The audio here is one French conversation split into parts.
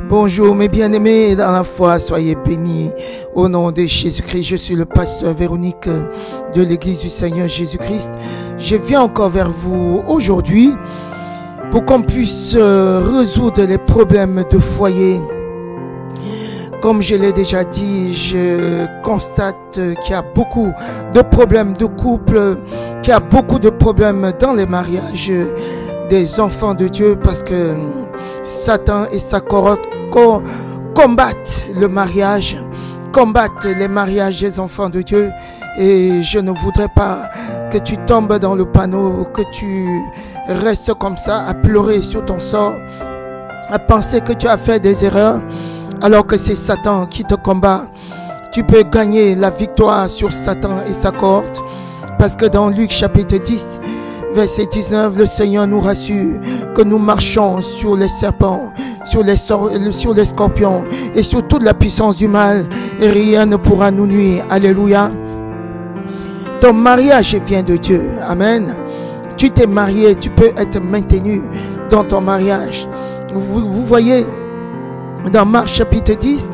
Bonjour mes bien-aimés dans la foi, soyez bénis au nom de Jésus-Christ. Je suis le pasteur Véronique de l'église du Seigneur Jésus-Christ. Je viens encore vers vous aujourd'hui pour qu'on puisse résoudre les problèmes de foyer. Comme je l'ai déjà dit, je constate qu'il y a beaucoup de problèmes de couple, qu'il y a beaucoup de problèmes dans les mariages des enfants de Dieu parce que Satan et sa cohorte combattent le mariage, combattent les mariages des enfants de Dieu. Et je ne voudrais pas que tu tombes dans le panneau, que tu restes comme ça à pleurer sur ton sort, à penser que tu as fait des erreurs, alors que c'est Satan qui te combat. Tu peux gagner la victoire sur Satan et sa cohorte, parce que dans Luc chapitre 10, verset 19, le Seigneur nous rassure que nous marchons sur les serpents, sur les scorpions et sur toute la puissance du mal, et rien ne pourra nous nuire. Alléluia. Ton mariage vient de Dieu. Amen. Tu t'es marié, tu peux être maintenu dans ton mariage. Vous voyez, dans Marc chapitre 10,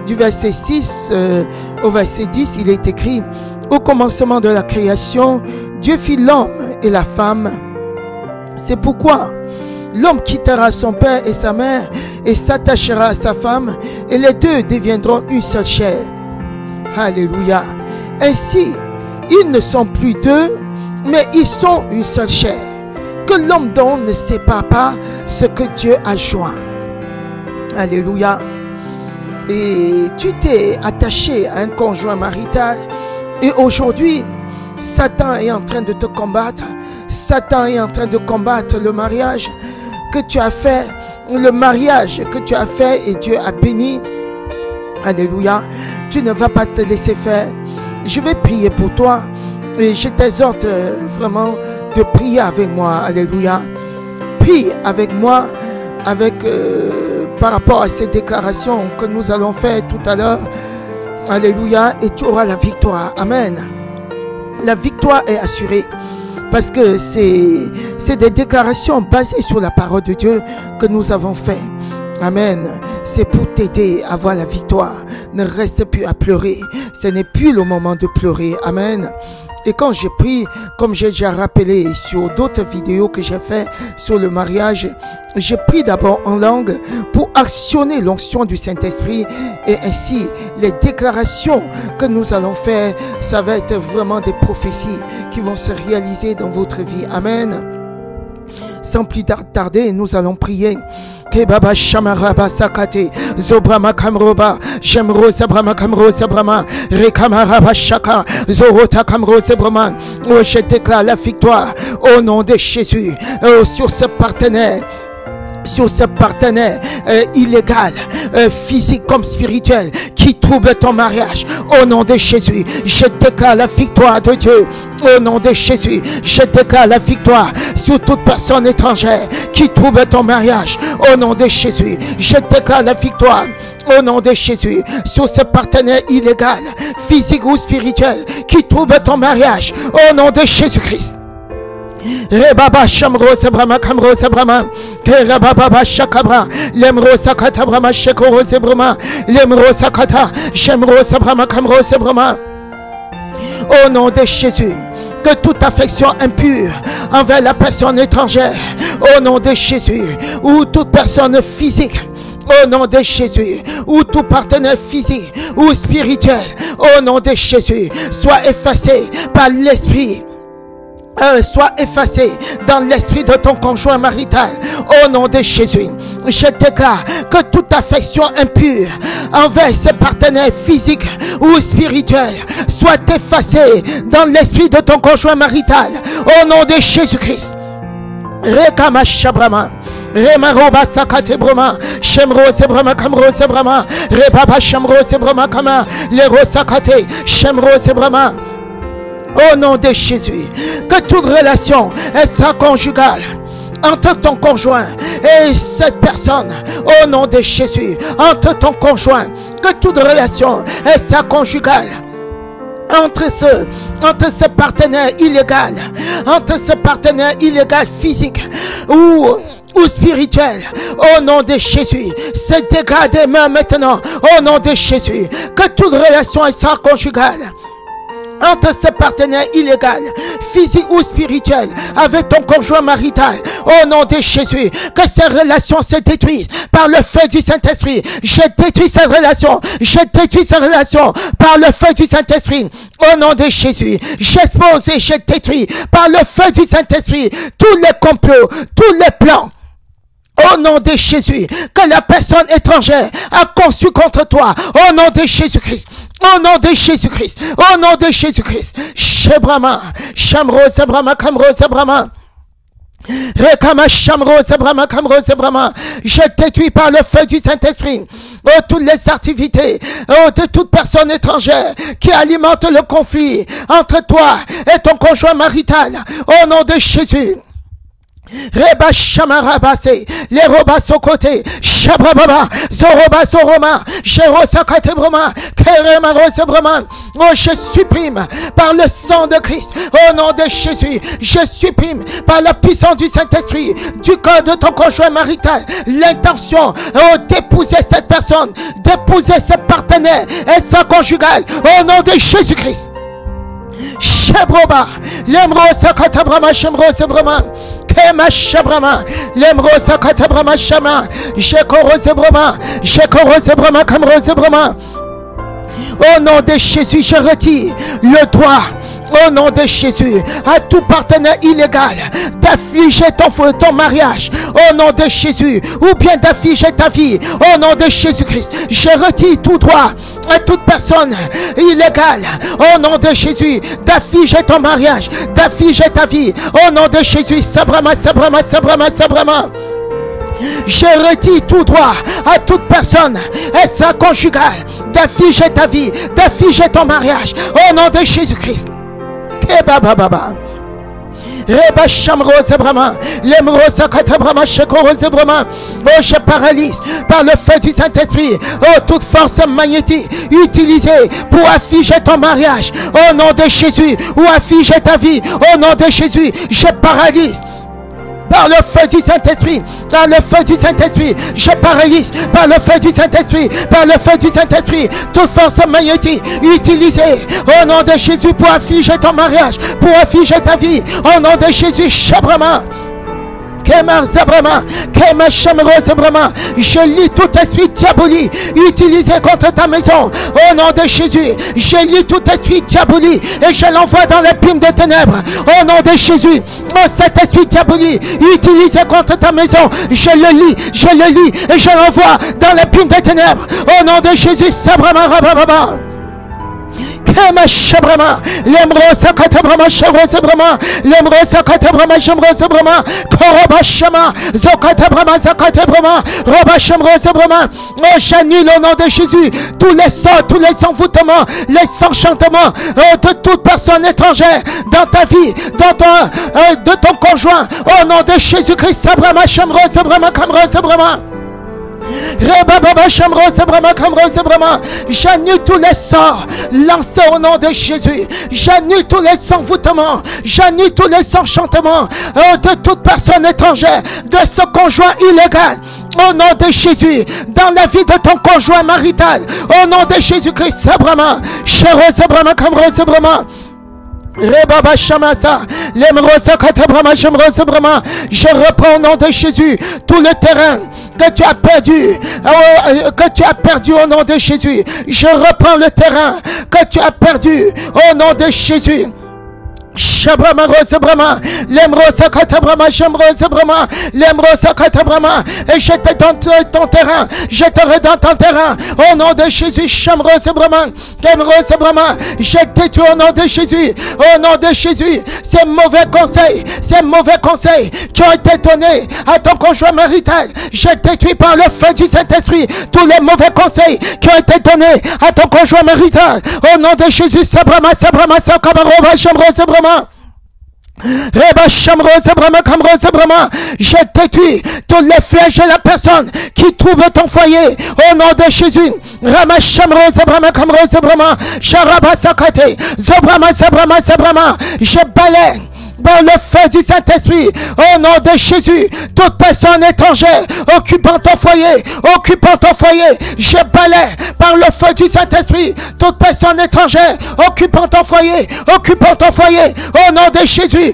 du verset 6 au verset 10, il est écrit: au commencement de la création, Dieu fit l'homme et la femme. C'est pourquoi l'homme quittera son père et sa mère et s'attachera à sa femme, et les deux deviendront une seule chair. Alléluia. Ainsi, ils ne sont plus deux, mais ils sont une seule chair. Que l'homme donc ne sépare pas ce que Dieu a joint. Alléluia. Et tu t'es attaché à un conjoint marital, et aujourd'hui, Satan est en train de te combattre. Satan est en train de combattre le mariage que tu as fait, le mariage que tu as fait et Dieu a béni. Alléluia. Tu ne vas pas te laisser faire. Je vais prier pour toi et je t'exhorte vraiment de prier avec moi. Alléluia. Prie avec moi par rapport à ces déclarations que nous allons faire tout à l'heure. Alléluia. Et tu auras la victoire. Amen. La victoire est assurée parce que c'est des déclarations basées sur la parole de Dieu que nous avons fait. Amen. C'est pour t'aider à avoir la victoire. Ne reste plus à pleurer. Ce n'est plus le moment de pleurer. Amen. Et quand je prie, comme j'ai déjà rappelé sur d'autres vidéos que j'ai fait sur le mariage, je prie d'abord en langue pour actionner l'onction du Saint-Esprit, et ainsi les déclarations que nous allons faire, ça va être vraiment des prophéties qui vont se réaliser dans votre vie. Amen. Sans plus tarder, nous allons prier. Kebaba shamaraba sakate zobrama kamroba shemro sabrama kamro sabrama rekamara shaka zorota kamro sabrama. Oh, je déclare la victoire au nom de Jésus sur ce partenaire. Sur ce partenaire illégal, physique comme spirituel, qui trouble ton mariage. Au nom de Jésus, je déclare la victoire de Dieu. Au nom de Jésus, je déclare la victoire sur toute personne étrangère qui trouble ton mariage. Au nom de Jésus, je déclare la victoire. Au nom de Jésus, sur ce partenaire illégal, physique ou spirituel, qui trouble ton mariage. Au nom de Jésus-Christ. Rebaba shamro sabrama kamro sabrama kerababa shakabra lemro sakata brama shekoro sabrama lemro sakata shemro sabrama kamro sabrama. Au nom de Jésus, que toute affection impure envers la personne étrangère, au nom de Jésus, ou toute personne physique, au nom de Jésus, ou tout partenaire physique ou spirituel, au nom de Jésus, soit effacé par l'esprit. Sois effacé dans l'esprit de ton conjoint marital. Au nom de Jésus, je déclare que toute affection impure envers ses partenaires physiques ou spirituels soit effacée dans l'esprit de ton conjoint marital. Au nom de Jésus-Christ. Rekama shabrama Remaroba sakate broma shemro sebrama kamro sebrama rebaba shemro sebrama kama lero sakate shemro sebrama. Au nom de Jésus, que toute relation extra-conjugale entre ton conjoint et cette personne, au nom de Jésus, entre ton conjoint, que toute relation extra-conjugale entre ce partenaire illégal, physique ou ou spirituel, au nom de Jésus, se dégradent maintenant, au nom de Jésus, que toute relation extra-conjugale entre ce partenaire illégal, physique ou spirituel, avec ton conjoint marital, au nom de Jésus, que ces relations se détruisent par le feu du Saint-Esprit. Je détruis ces relations, je détruis ces relations par le feu du Saint-Esprit, au nom de Jésus. J'expose et je détruis par le feu du Saint-Esprit tous les complots, tous les plans, au nom de Jésus, que la personne étrangère a conçu contre toi, au nom de Jésus-Christ, au nom de Jésus-Christ, au nom de Jésus-Christ. Shebrama, Shamro, Zabrama, Kamro, Zabrama. Rekama, Shamro, Zabrama, Kamro, Zabrama. Je détruis par le feu du Saint-Esprit, toutes les activités, de toute personne étrangère qui alimente le conflit entre toi et ton conjoint marital, au nom de Jésus. Reba Shamarabase, les robas au côté, Shabrababa, Zoroba Zoroma, Jerosakate Broma, Kerema Rosebrama. Oh, je supprime par le sang de Christ, au nom de Jésus, je supprime par la puissance du Saint-Esprit, du corps de ton conjoint marital, l'intention d'épouser cette personne, d'épouser ce partenaire et sa conjugale, au nom de Jésus-Christ. Shebroba, Lemro Sakatabrama, Shemro Sebrama, Kema Shabrama, Lemro Sakatabrama, Shama, Shekoro Sebrama, Shekoro Sebrama, Kamro Sebrama. Au nom de Jésus, je retire le droit, au nom de Jésus, à tout partenaire illégal d'affliger ton mariage, au nom de Jésus, ou bien d'affliger ta vie, au nom de Jésus-Christ. Je retire tout droit à toute personne illégale, au nom de Jésus, d'affliger ton mariage, d'affliger ta vie, au nom de Jésus. Sabrama, Sabrama, Sabrama, Sabrama. Je retire tout droit à toute personne et sa conjugale d'affliger ta vie, d'affliger ton mariage, au nom de Jésus-Christ. Kebababa. Reba Shamro Zebrama, Lemro Sakatabrama, Shekoro Zebrama. Oh, je paralyse par le feu du Saint-Esprit, oh, toute force magnétique utilisée pour affliger ton mariage, au nom de Jésus, ou affliger ta vie, au nom de Jésus. Je paralyse par le feu du Saint-Esprit, par le feu du Saint-Esprit, je paralyse par le feu du Saint-Esprit, par le feu du Saint-Esprit, toute force magnétique utilisée au nom de Jésus pour affliger ton mariage, pour affliger ta vie, au nom de Jésus. Shabrama, Kemar Zabrama, Kemar Shamro Zabrama. Je lis tout esprit diabolique utilisé contre ta maison, au nom de Jésus. Je lis tout esprit diabolique et je l'envoie dans les plumes des ténèbres, au nom de Jésus. Oh, cet esprit diabolique utilisé contre ta maison, je le lis et je l'envoie dans les plumes des ténèbres, au nom de Jésus. Sabrama Rababa. Kema Shabrama, Lemro Sakatabrama, Shamro Zabrama, Lemro Sakatabrama, Shamro Zabrama, Koroba Shama, Zokatabrama, Zakatabrama, Roba Shamro Zabrama. Oh, j'annule au nom de Jésus tous les sorts, tous les envoûtements, les enchantements de toute personne étrangère dans ta vie, dans ton, de ton conjoint, au nom de Jésus-Christ. Sabrama, Shamro Zabrama, Kamro Zabrama. J'annule tous les sorts lancés au nom de Jésus. J'annule tous les envoûtements, j'annule tous les enchantements de toute personne étrangère, de ce conjoint illégal, au nom de Jésus, dans la vie de ton conjoint marital, au nom de Jésus-Christ. Sabrama, Shero Sabrama, Kamro Sabrama. Rebaba Shamasa, Lemrosa Katabrama, Shemrosa Brama. Je reprends au nom de Jésus tout le terrain que tu as perdu au nom de Jésus. Je reprends le terrain que tu as perdu au nom de Jésus. Shabrama Rosebrama, Lemrosa Katabrama, Shemrosa Brama, Lemrosa Katabrama. Et je te donne ton terrain, je te redonne ton terrain au nom de Jésus. Shemrosa Brama, Lemrosa Brama. Je détruis au nom de Jésus, au nom de Jésus, ces mauvais conseils qui ont été donnés à ton conjoint marital. Je détruis par le feu du Saint-Esprit tous les mauvais conseils qui ont été donnés à ton conjoint marital. Au nom de Jésus. Sabrama, Sabrama, Sakabaroba, Shemrosa Brama. Reba Shamro Zabrama, Kamro Zabrama. Je détruis tous les flèches de la personne qui trouve ton foyer, au nom de Jésus. Rama Shamro Zabrama, Kamro Zabrama. Sharaba Sakate, Zabrama, Zabrama, Zabrama. Je balaye par le feu du Saint-Esprit, au nom de Jésus, toute personne étrangère occupant ton foyer, je balaie par le feu du Saint-Esprit, toute personne étrangère occupant ton foyer, au nom de Jésus,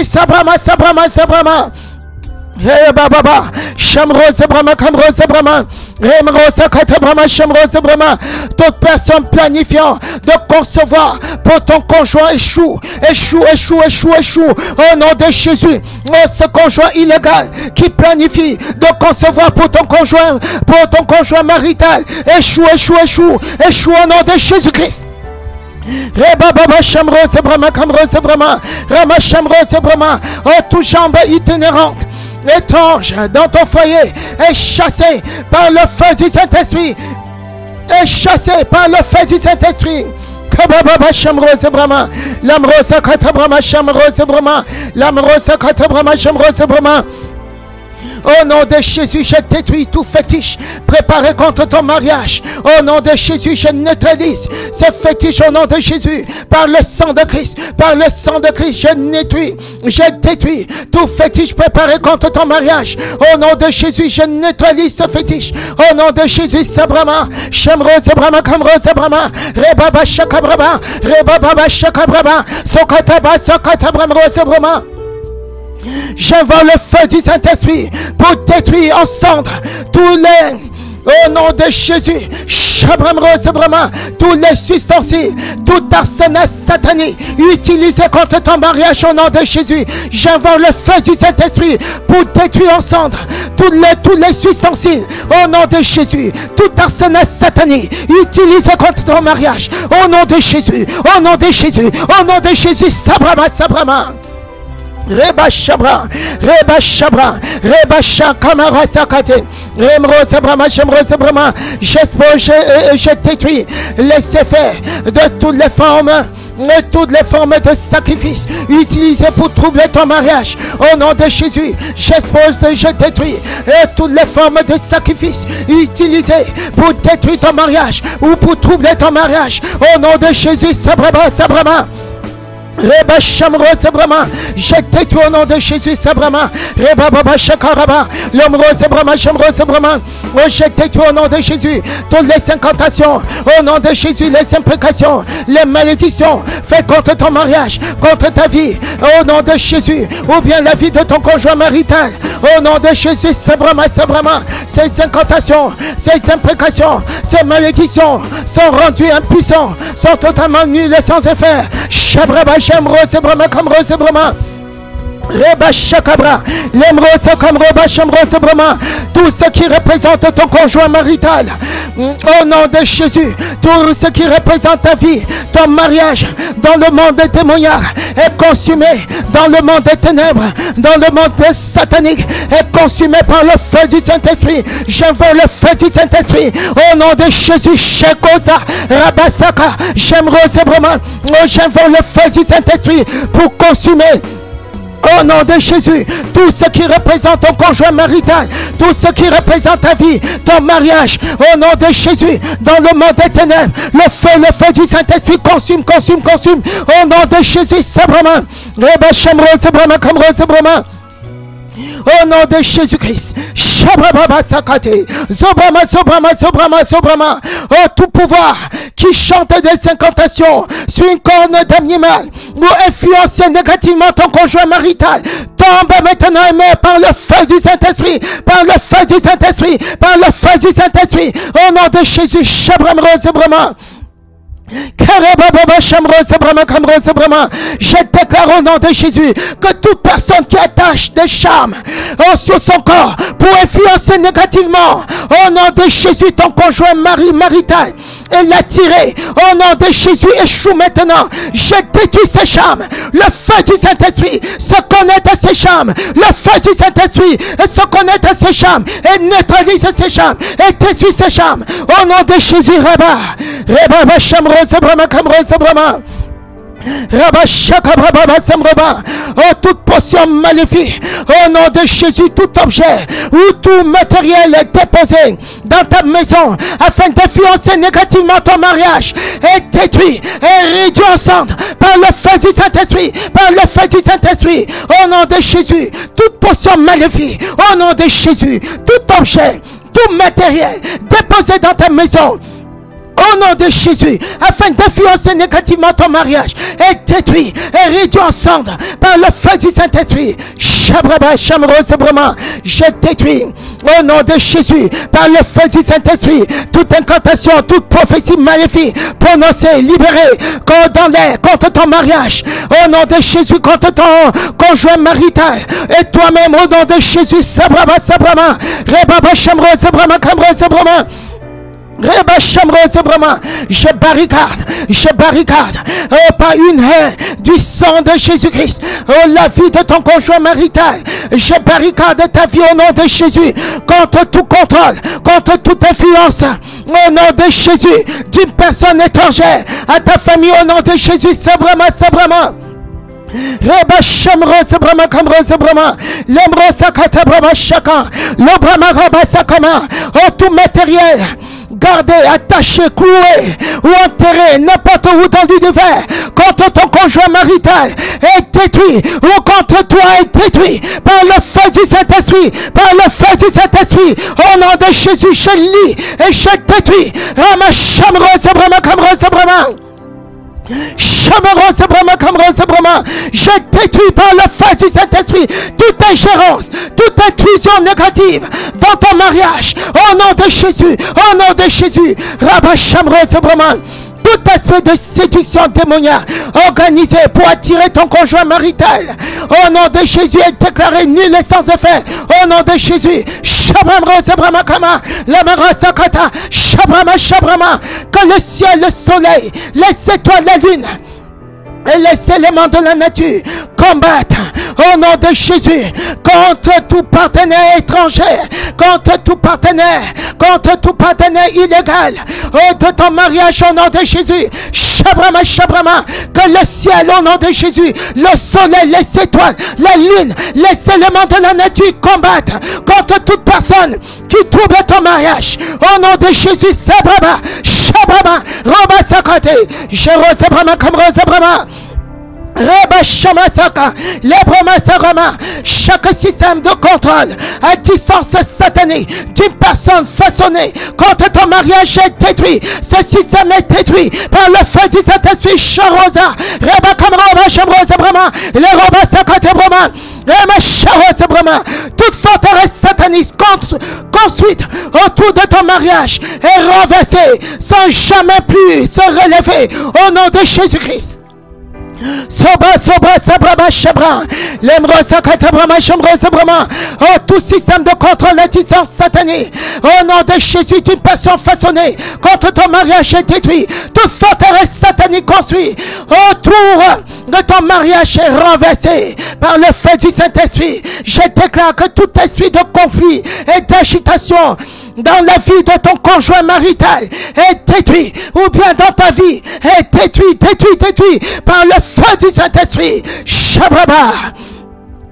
Sabrama, toute personne planifiant de concevoir pour ton conjoint échoue. Au nom de Jésus, ce conjoint illégal qui planifie de concevoir pour ton conjoint marital, échoue au nom de Jésus-Christ. Toute jambe itinérante, étrange dans ton foyer est chassé par le feu du Saint-Esprit. Au nom de Jésus, je détruis tout fétiche préparé contre ton mariage. Au nom de Jésus, je neutralise ce fétiche au nom de Jésus. Par le sang de Christ, je détruis tout fétiche préparé contre ton mariage. Au nom de Jésus, je neutralise ce fétiche. Au nom de Jésus, Sabrama, Shemro, Sabrama, Kamro, Sabrama, Rebaba, Shakabraba, Rebaba, Shakabraba, Sokatabrama, Sabrama. J'envoie le feu du Saint-Esprit pour détruire en cendres tous les, au nom de Jésus, tous les ustensiles, tout arsenal satanique utilisé contre ton mariage au nom de Jésus. J'envoie le feu du Saint-Esprit pour détruire en cendres tous les ustensiles au nom de Jésus, tout arsenal satanique utilisé contre ton mariage au nom de Jésus, Sabrama. Reba Shabra, Kamara Sakate, j'expose, je détruis les effets de toutes les formes de sacrifice utilisées pour troubler ton mariage. Au nom de Jésus, j'expose, je détruis toutes les formes de sacrifice utilisées pour détruire ton mariage ou pour troubler ton mariage. Au nom de Jésus, Sabrama. Reba Shamro Sabrama, je détruis au nom de Jésus Sabrama, Reba Baba Shakaraba, l'Omro Sabrama, Shamro Sabrama, je détruis au nom de Jésus toutes les incantations, au nom de Jésus les imprécations, les malédictions faites contre ton mariage, contre ta vie, au nom de Jésus, ou bien la vie de ton conjoint marital, au nom de Jésus Sabrama, ces incantations, ces imprécations, ces malédictions sont rendues impuissants, sont totalement nulles et sans effet. Shabraba Shemro Sabrama Kamro Sabrama Reba Shakabra Lemro Sakamroba Shemro Sabrama, tout ce qui représente ton conjoint marital au nom de Jésus, tout ce qui représente ta vie, ton mariage dans le monde démoniaque est consumé, dans le monde des ténèbres, dans le monde satanique est consumé par le feu du Saint-Esprit. J'envoie le feu du Saint-Esprit au nom de Jésus. Shekosa Rabasaka Shemro Sabrama, j'envoie le feu du Saint-Esprit pour consumer au nom de Jésus, tout ce qui représente ton conjoint marital, tout ce qui représente ta vie, ton mariage, au nom de Jésus, dans le monde des ténèbres, le feu du Saint-Esprit consume, au nom de Jésus, Sabrama, Reba Shemro Sabrama, Kamro Sabrama. Au nom de Jésus-Christ, Shabrababa Sakate, Sobrama, oh tout pouvoir qui chante des incantations sur une corne d'animal ou influencer négativement ton conjoint marital, tombe maintenant et meurt par le feu du Saint-Esprit, au nom de Jésus, Shabrama. Je déclare au nom de Jésus que toute personne qui attache des charmes sur son corps pour influencer négativement au nom de Jésus ton conjoint marital et l'attirer au nom de Jésus échoue maintenant. Je détruis ces charmes. Le feu du Saint-Esprit se connecte à ces charmes. Le feu du Saint-Esprit se connecte à ces charmes et neutralise ces charmes et détruit ces charmes au nom de Jésus. Reba Shamro Sabrama Kamro Sabrama. Oh, toute potion maléfique, au nom de Jésus, tout objet ou tout matériel est déposé dans ta maison afin d'influencer négativement ton mariage est détruit et réduit en cendres par le feu du Saint-Esprit, par le feu du Saint-Esprit, au nom de Jésus. Toute potion maléfique, au nom de Jésus, tout objet, tout matériel déposé dans ta maison au nom de Jésus, afin d'influencer négativement ton mariage, est détruit et réduit en cendres par le feu du Saint-Esprit. Je détruis au nom de Jésus, par le feu du Saint-Esprit, toute incantation, toute prophétie maléfique, prononcée, libérée, dans l'air, contre ton mariage, au nom de Jésus, contre ton conjoint marital, et toi-même, au nom de Jésus, je barricade, par une haine du sang de Jésus-Christ, la vie de ton conjoint marital. Je barricade ta vie au nom de Jésus, contre tout contrôle, contre toute influence, au nom de Jésus, d'une personne étrangère à ta famille, au nom de Jésus. Oh, tout matériel gardé, attaché, cloué ou enterré n'importe où dans l'univers contre ton conjoint marital est détruit, ou contre toi est détruit par le feu du Saint-Esprit, par le feu du Saint-Esprit. Au nom de Jésus, je lis et je détruis. Je détruis par le feu du Saint-Esprit toute ingérence, toute intrusion négative dans ton mariage, au nom de Jésus, au nom de Jésus. Tout aspect de séduction démoniaque organisé pour attirer ton conjoint marital, au nom de Jésus, est déclaré nul et sans effet, au nom de Jésus. Que le ciel, le soleil, les étoiles, la lune et les éléments de la nature combattent au nom de Jésus contre tout partenaire étranger, contre tout partenaire illégal de ton mariage, au nom de Jésus. Que le ciel, au nom de Jésus, le soleil, les étoiles, la lune, les éléments de la nature combattent contre toute personne qui trouble ton mariage, au nom de Jésus. Chaque système de contrôle à distance satanique d'une personne façonnée contre ton mariage est détruit. Ce système est détruit par le feu du Saint-Esprit. Toute forteresse sataniste construite autour de ton mariage est renversée sans jamais plus se relever, au nom de Jésus-Christ. Oh, tout système de contrôle à distance satanique, au nom de Jésus, d'une personne façonnée contre ton mariage est détruit. Toute forteresse satanique construite autour de ton mariage est renversée par le feu du Saint-Esprit. Je déclare que tout esprit de conflit et d'agitation dans la vie de ton conjoint marital est détruit, ou bien dans ta vie est détruit par le feu du Saint-Esprit. Shabraba.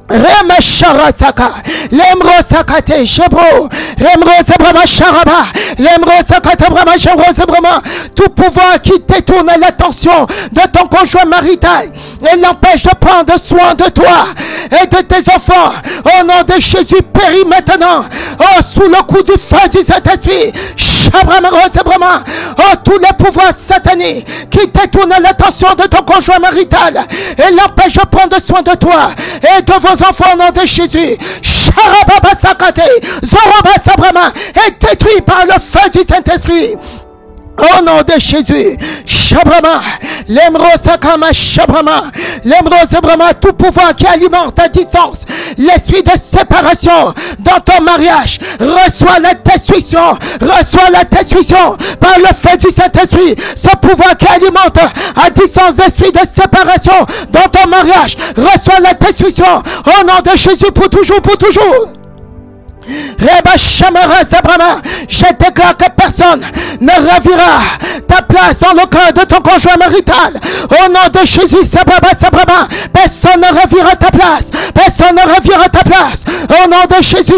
Remesharasaka, Lemrosakate, Shebro, Remrosabrama Sharaba, Lemrosakabrama Shabrosabrama, tout pouvoir qui détourne l'attention de ton conjoint marital et l'empêche de prendre soin de toi et de tes enfants, au nom de Jésus, périt maintenant, oh, sous le coup du feu du Saint-Esprit. Oh, tous les pouvoirs sataniques qui détournent l'attention de ton conjoint marital et l'empêche de prendre soin de toi et de vos enfants, au nom de Jésus. Est détruit par le feu du Saint-Esprit. Au nom de Jésus, Shabrama, Lemrosakama, Shabrama, Lemrosabrama, tout pouvoir qui alimente à distance l'esprit de séparation dans ton mariage, reçois la destruction par le feu du Saint-Esprit. Ce pouvoir qui alimente à distance l'esprit de séparation dans ton mariage, reçois la destruction au nom de Jésus pour toujours, pour toujours. Je déclare que personne ne ravira ta place dans le cœur de ton conjoint marital. Au nom de Jésus, personne ne ravira ta place. Personne ne ravira ta place. Au nom de Jésus,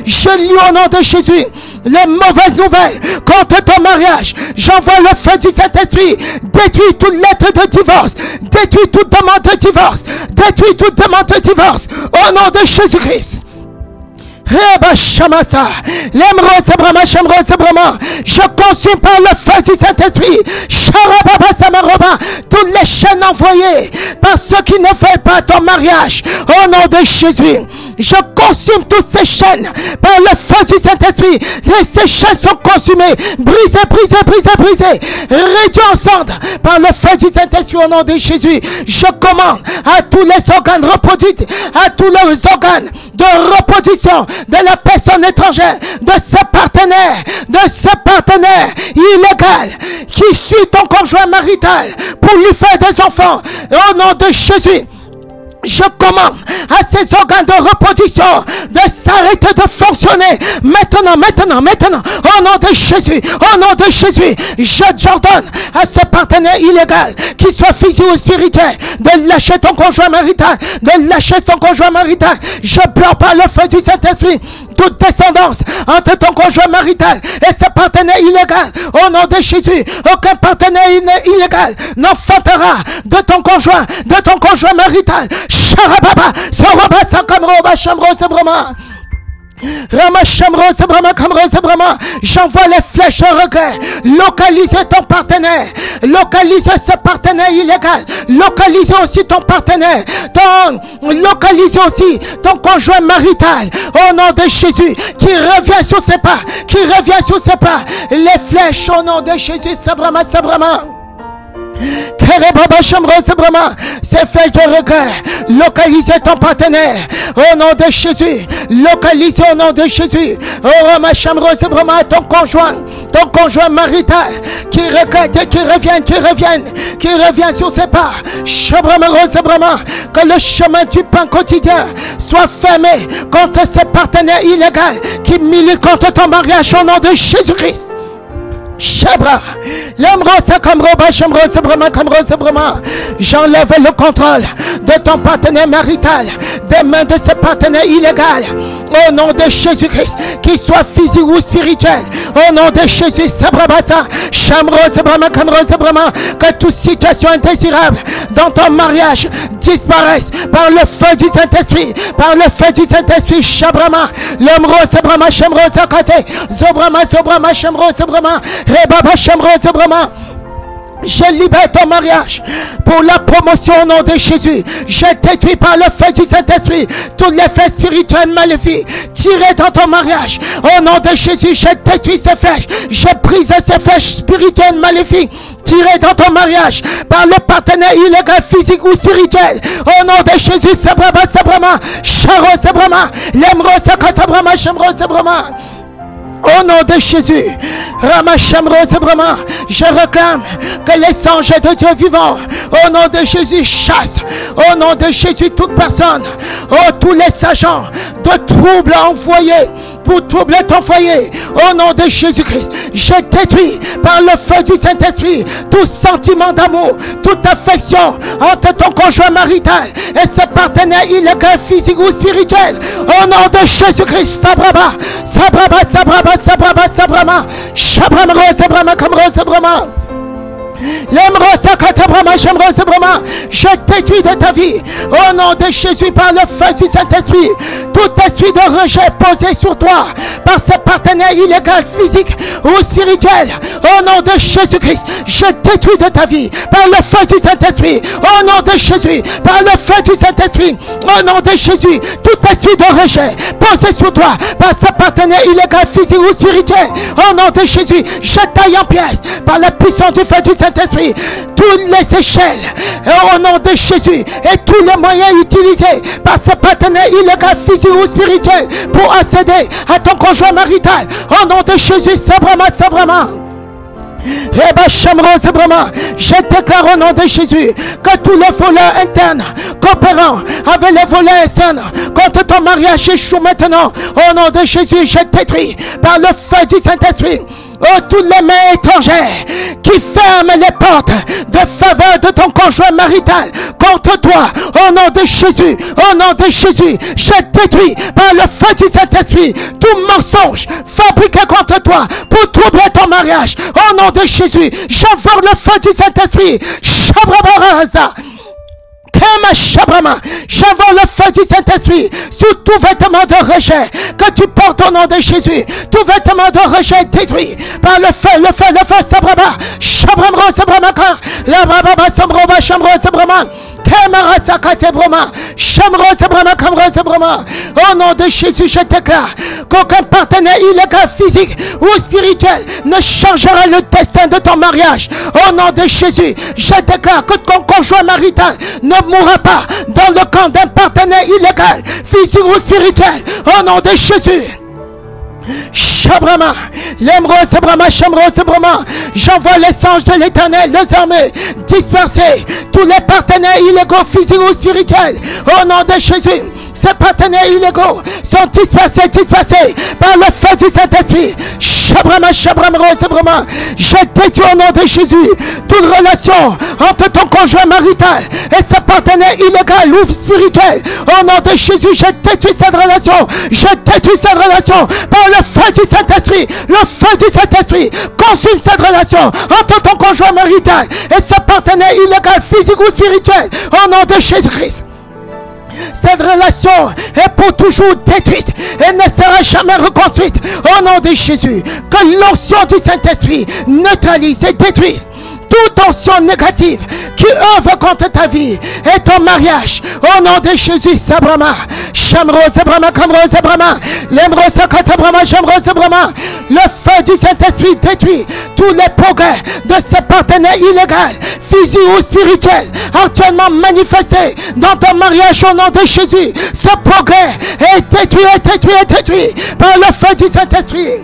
je lis au nom de Jésus les mauvaises nouvelles contre ton mariage. J'envoie le feu du Saint-Esprit. Détruis toute lettre de divorce. Détruis toute demande de divorce. Détruis toute demande de divorce. Au nom de Jésus-Christ. Je consume par le feu du Saint-Esprit toutes les chaînes envoyées par ceux qui ne veulent pas ton mariage. Au nom de Jésus, je consume toutes ces chaînes par le feu du Saint-Esprit. Ces chaînes sont consumées, brisées, réduites en cendres par le feu du Saint-Esprit. Au nom de Jésus, je commande à tous les organes reproduits, à tous les organes de reproduction de la personne étrangère, de ce partenaire illégal qui suit ton conjoint marital pour lui faire des enfants. Au nom de Jésus, je commande à ces organes de reproduction de s'arrêter de fonctionner maintenant. Au nom de Jésus, j'ordonne à ce partenaire illégal, qu'il soit physique ou spirituel, de lâcher ton conjoint marital, Je bloque par le feu du Saint-Esprit toute descendance entre ton conjoint marital et ce partenaire illégal. Au nom de Jésus, aucun partenaire illégal n'enfantera de ton conjoint marital. Sharababa, Saraba, Sakamroba, Chamro, Sabrama. J'envoie les flèches au regret. Localisez ton partenaire. Localisez ce partenaire illégal. Localisez aussi ton partenaire. Localisez aussi ton conjoint marital. Au nom de Jésus, qui revient sur ses pas. Les flèches au nom de Jésus. Sabrama. C'est fait de regret. Localisez ton partenaire au nom de Jésus. Localisez au nom de Jésus. Ton conjoint marital qui regrette, qui revient sur ses pas. Que le chemin du pain quotidien soit fermé contre ce partenaire illégal qui milite contre ton mariage au nom de Jésus-Christ. J'enlève le contrôle de ton partenaire marital des mains de ce partenaire illégal. Au nom de Jésus-Christ, qu'il soit physique ou spirituel. Au nom de Jésus, que toute situation indésirable dans ton mariage disparaisse par le feu du Saint-Esprit. Shabrama, l'Emro, Sabrama, Shamro, Zakate, Zobrama, Shamro, Sabrama, Rebaba, Shamro, Sabrama. Je libère ton mariage pour la promotion au nom de Jésus. Je détruis par le feu du Saint-Esprit tous les flèches spirituelles maléfiques tirées dans ton mariage. Au nom de Jésus, je détruis ces flèches. Je brise ces flèches spirituelles maléfiques tirées dans ton mariage par le partenaire illégal physique ou spirituel. Au nom de Jésus, Sabrama, Charo, Sabrama, Lemro, Sakatabrama, Chemro, Sabrama. Au nom de Jésus, je réclame que les anges de Dieu vivant, au nom de Jésus, chassent, au nom de Jésus, toute personne, tous les agents de troubles envoyés pour troubler ton foyer. Au nom de Jésus-Christ, je détruis par le feu du Saint-Esprit tout sentiment d'amour, toute affection entre ton conjoint marital et ce partenaire illégal physique ou spirituel. Au nom de Jésus-Christ, Sabrama, je détruis de ta vie au nom de Jésus par le feu du Saint-Esprit tout esprit de rejet posé sur toi par ce partenaire illégal physique ou spirituel. Au nom de Jésus-Christ, je détruis de ta vie par le feu du Saint-Esprit. Au nom de Jésus, par le feu du Saint-Esprit. Au nom de Jésus, tout esprit de rejet posé sur toi par ce partenaire illégal physique ou spirituel. Au nom de Jésus, je taille en pièces par la puissance du feu du Saint-Esprit toutes les échelles. Et au nom de Jésus et tous les moyens utilisés par ce partenaire illégal physique ou spirituel pour accéder à ton conjoint marital. Au nom de Jésus, Sabrama. Je déclare au nom de Jésus que tous les voleurs internes coopérant avec les voleurs externes contre ton mariage échouent maintenant. Au nom de Jésus, je détruis par le feu du Saint-Esprit toutes les mains étrangères qui ferment les portes de faveur de ton conjoint marital contre toi. Au nom de Jésus, au nom de Jésus, je détruis par le feu du Saint-Esprit tout mensonge fabriqué contre toi pour troubler ton mariage. Au nom de Jésus, j'envoie le feu du Saint-Esprit. J'envoie le feu du Saint-Esprit sur tout vêtement de rejet que tu portes au nom de Jésus. Tout vêtement de rejet détruit par le feu, le feu, le feu. Sabrama, Shabramro, Sabramaka, la Brababa, Sambroba, Shamro, Sabrama. Au nom de Jésus, je déclare qu'aucun partenaire illégal, physique ou spirituel ne changera le destin de ton mariage. Au nom de Jésus, je déclare que ton conjoint marital ne mourra pas dans le camp d'un partenaire illégal, physique ou spirituel. Au nom de Jésus. Shabrama, l'émeraude, Sabrama, Shamro, Sabrama. J'envoie les anges de l'Éternel, les armées, disperser tous les partenaires illégaux, physiques ou spirituels. Au nom de Jésus, ces partenaires illégaux sont dispersés par le feu du Saint-Esprit. Shabrama, Shabrama, Sabrama. Je détruis au nom de Jésus toute relation entre ton conjoint marital et ce partenaire illégal ou spirituel. Au nom de Jésus, je détruis cette relation. Je détruis cette relation par le feu du Saint-Esprit. Le feu du Saint-Esprit consume cette relation entre ton conjoint marital et ce partenaire illégal, physique ou spirituel. Au nom de Jésus-Christ. Cette relation est pour toujours détruite et ne sera jamais reconstruite. Au nom de Jésus, que l'onction du Saint-Esprit neutralise et détruise toute onction négative qui œuvre contre ta vie et ton mariage. Au nom de Jésus, Sabrama, Shamro, Sabrama, Kamro, Sabrama, Lemro, Sakatabrama, Shamro, Sabrama. Le feu du Saint-Esprit détruit tous les progrès de ce partenaire illégal, physique ou spirituel, actuellement manifesté dans ton mariage. Au nom de Jésus, ce progrès est détruit par le feu du Saint-Esprit.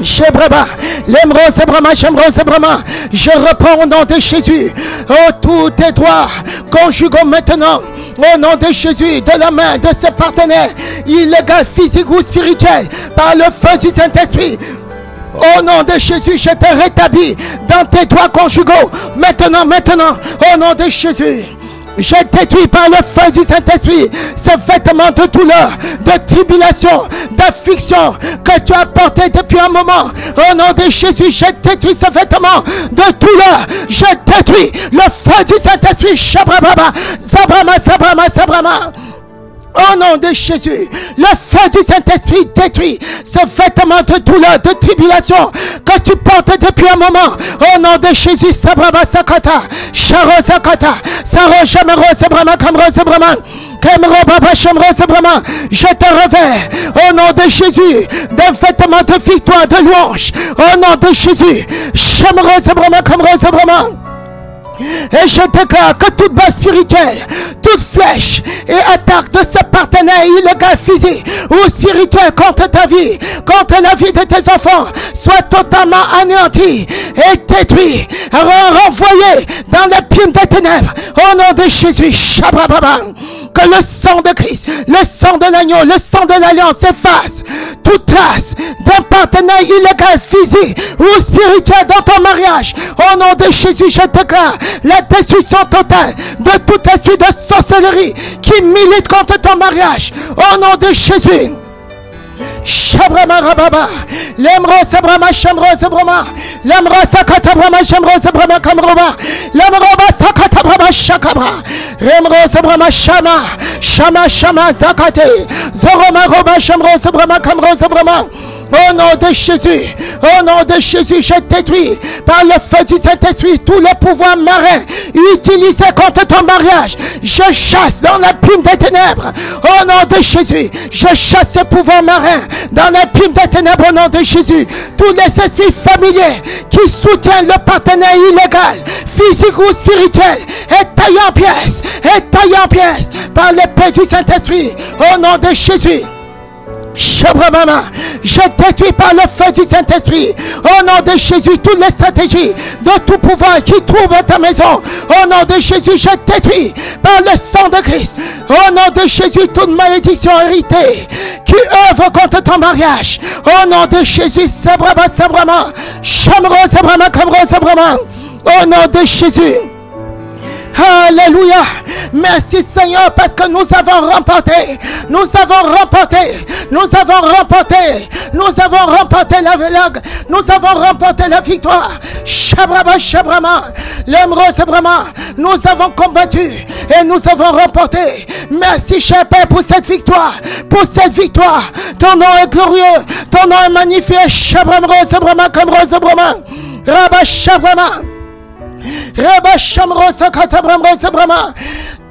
Shebraba, l'émeraude, Sabrama, Shemro, Sabrama. Je reprends au nom de Jésus. Oh, tous tes doigts conjugaux maintenant. Au nom de Jésus, de la main de ce partenaire illégal, physique ou spirituel, par le feu du Saint-Esprit. Au nom de Jésus, je te rétablis dans tes doigts conjugaux. Maintenant, au nom de Jésus. Je détruis par le feu du Saint-Esprit ce vêtement de douleur, de tribulation, d'affliction que tu as porté depuis un moment. Au nom de Jésus, je détruis ce vêtement de douleur. Je détruis le feu du Saint-Esprit. Shabrababa, Sabrama, Sabrama, Sabrama. Au nom de Jésus, le feu du Saint-Esprit détruit ce vêtement de douleur, de tribulation que tu portes depuis un moment. Au nom de Jésus, Sabrama, Sakata, Sharo, Sakata, Saro, Shamero, Sabrama, Kamro, Sabrama. Je te revers au nom de Jésus d'un vêtement de victoire, de louange. Au nom de Jésus, Shamero, Sabrama, Kamro, Sabrama. Et je déclare que toute base spirituelle, toute flèche et attaque de ce partenaire illégal, physique ou spirituel contre ta vie, contre la vie de tes enfants, soit totalement anéantie et détruite, renvoyée dans les plumes des ténèbres. Au nom de Jésus, Shabrababa. Que le sang de Christ, le sang de l'agneau, le sang de l'alliance efface toute trace d'un partenaire illégal, physique ou spirituel dans ton mariage. Au nom de Jésus, je déclare la destruction totale de tout esprit de sorcellerie qui milite contre ton mariage. Au nom de Jésus. Shabrama Rababa, Lemro Sabrama Shamro Sabrama, Lemro Sakatabrama Shamro Sabrama Kamroba, Lemroba Sakatabrama Shakabra, Remro Sabrama Shama, Shama Shama Zakate, Zoroma Roba Shamro Sabrama Kamro Sabrama. Au nom de Jésus, je détruis par le feu du Saint-Esprit tous les pouvoirs marins utilisés contre ton mariage. Je chasse dans la plume des ténèbres. Au nom de Jésus, je chasse ces pouvoirs marins dans la plume des ténèbres. Au nom de Jésus, tous les esprits familiers qui soutiennent le partenaire illégal, physique ou spirituel, est taillé en pièces par l'épée du Saint-Esprit. Au nom de Jésus. Je détruis par le feu du Saint-Esprit, au nom de Jésus, toutes les stratégies de tout pouvoir qui trouve ta maison. Au nom de Jésus, je détruis par le sang de Christ. Au nom de Jésus, toute malédiction héritée qui œuvre contre ton mariage. Au nom de Jésus, au nom de Jésus. Alléluia. Merci Seigneur parce que nous avons remporté. Nous avons remporté. Nous avons remporté. Nous avons remporté nous avons remporté la victoire. Shabrama. Nous avons combattu et nous avons remporté. Merci cher Père pour cette victoire. Pour cette victoire. Ton nom est glorieux. Ton nom est magnifique.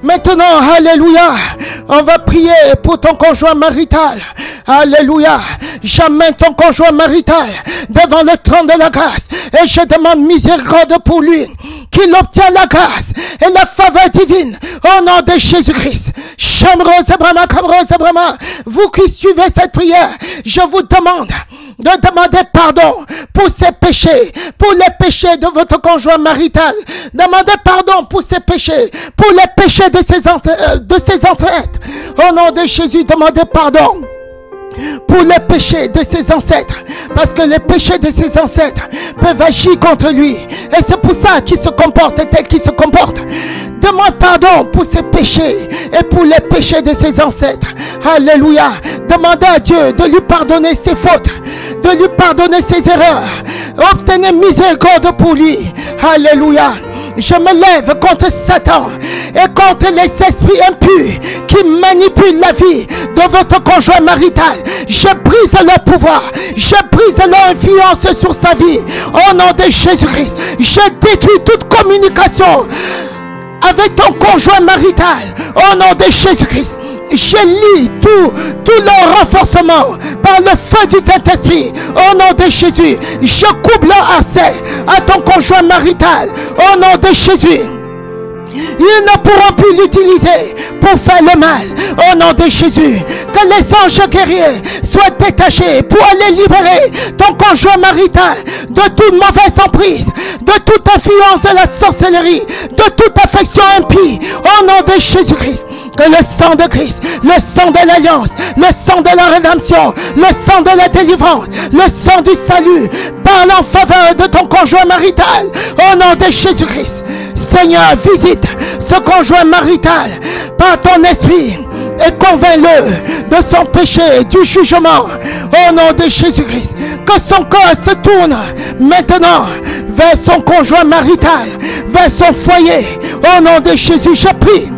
Maintenant, alléluia, on va prier pour ton conjoint marital. Alléluia, j'amène ton conjoint marital devant le trône de la grâce et je demande miséricorde pour lui, qu'il obtienne la grâce et la faveur divine au nom de Jésus-Christ. Vous qui suivez cette prière, je vous demande de demander pardon pour ses péchés, pour les péchés de votre conjoint marital. Demandez pardon pour ses péchés, pour les péchés de ses ancêtres. Au nom de Jésus, demandez pardon pour les péchés de ses ancêtres, parce que les péchés de ses ancêtres peuvent agir contre lui, et c'est pour ça qu'il se comporte tel qu'il se comporte. Demande pardon pour ses péchés et pour les péchés de ses ancêtres. Alléluia. Demandez à Dieu de lui pardonner ses fautes, de lui pardonner ses erreurs. Obtenez miséricorde pour lui. Alléluia. Je me lève contre Satan et contre les esprits impurs qui manipulent la vie de votre conjoint marital. Je brise leur pouvoir, je brise leur influence sur sa vie. Au nom de Jésus-Christ, je détruis toute communication avec ton conjoint marital. Au nom de Jésus-Christ, je lis tout leur renforcement par le feu du Saint-Esprit. Au nom de Jésus, je coupe leur accès à ton conjoint marital. Au nom de Jésus, ils ne pourront plus l'utiliser pour faire le mal. Au nom de Jésus, que les anges guerriers soient détachés pour aller libérer ton conjoint marital de toute mauvaise emprise, de toute influence de la sorcellerie, de toute affection impie. Au nom de Jésus-Christ, que le sang de Christ, le sang de l'alliance, le sang de la rédemption, le sang de la délivrance, le sang du salut parle en faveur de ton conjoint marital. Au nom de Jésus-Christ, Seigneur, visite ce conjoint marital par ton esprit et convainc-le de son péché, du jugement. Au nom de Jésus-Christ, que son corps se tourne maintenant vers son conjoint marital, vers son foyer. Au nom de Jésus, je prie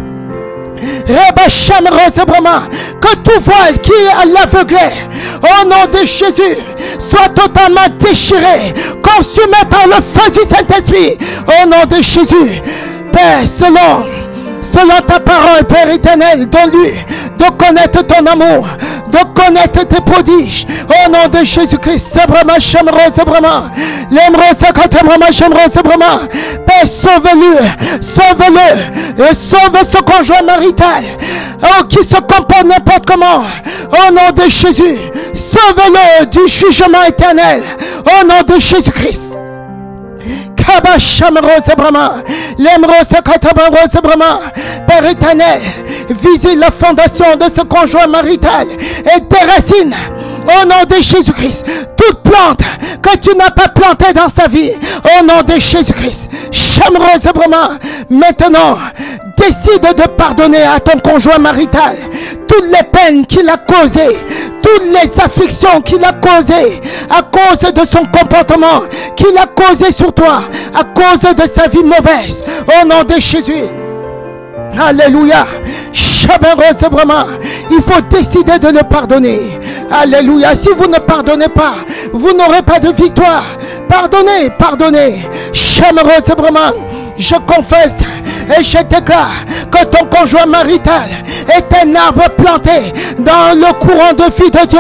que tout voile qui l'aveuglait, au nom de Jésus, soit totalement déchiré, consumé par le feu du Saint-Esprit. Au nom de Jésus, Père, selon ta parole, Père éternel, donne-lui de connaître ton amour, de connaître tes prodiges. Au nom de Jésus-Christ, Père, sauve-le, et sauve ce conjoint marital, qui se comporte n'importe comment. Au nom de Jésus, sauve-le du jugement éternel. Au nom de Jésus-Christ. Père éternel, visite la fondation de ce conjoint marital et déracine, au nom de Jésus-Christ, toute plante que tu n'as pas plantée dans sa vie. Au nom de Jésus-Christ, maintenant, décide de pardonner à ton conjoint marital toutes les peines qu'il a causées, toutes les afflictions qu'il a causées à cause de son comportement qu'il a causé sur toi, à cause de sa vie mauvaise. Au nom de Jésus. Alléluia. Il faut décider de le pardonner. Alléluia. Si vous ne pardonnez pas, vous n'aurez pas de victoire. Pardonnez, pardonnez. Je confesse et je déclare que ton conjoint marital est un arbre planté dans le courant de vie de Dieu.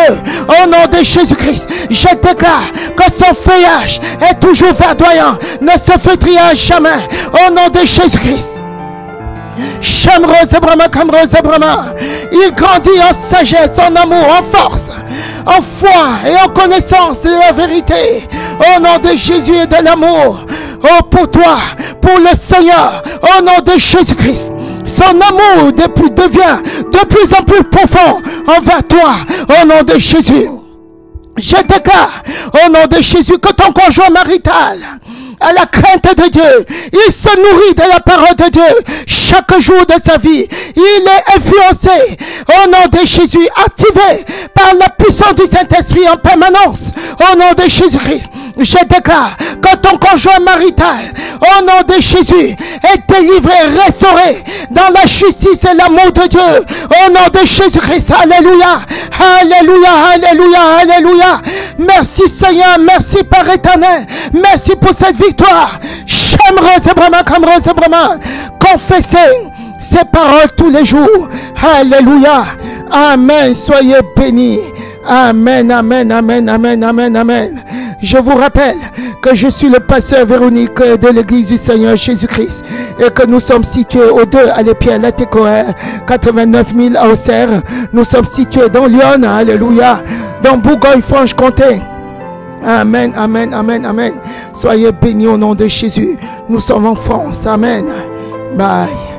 Au nom de Jésus-Christ, je déclare que son feuillage est toujours verdoyant, ne se flétrira jamais. Au nom de Jésus-Christ. Il grandit en sagesse, en amour, en force, en foi et en connaissance de la vérité. Au nom de Jésus et de l'amour. Oh, pour toi, pour le Seigneur, au nom de Jésus-Christ. Son amour devient de plus en plus profond envers toi, au nom de Jésus. Je déclare, au nom de Jésus, que ton conjoint marital à la crainte de Dieu, il se nourrit de la parole de Dieu chaque jour de sa vie. Il est influencé au nom de Jésus, activé par la puissance du Saint-Esprit en permanence au nom de Jésus-Christ. Je déclare que ton conjoint marital au nom de Jésus est délivré, restauré dans la justice et l'amour de Dieu au nom de Jésus-Christ. Alléluia, alléluia, alléluia, alléluia. Merci Seigneur, merci Père éternel, merci pour cette victoire. Confessez ces paroles tous les jours. Alléluia, amen, soyez bénis. Amen, amen, amen, amen, amen, amen. Je vous rappelle que je suis le pasteur Véronique de l'église du Seigneur Jésus-Christ et que nous sommes situés aux 2 à l'Épierre, la Técoère, 89 000 à Auxerre. Nous sommes situés dans Lyon, alléluia, dans Bourgogne-Franche-Comté. Amen, amen, amen, amen. Soyez bénis au nom de Jésus. Nous sommes en France. Amen. Bye.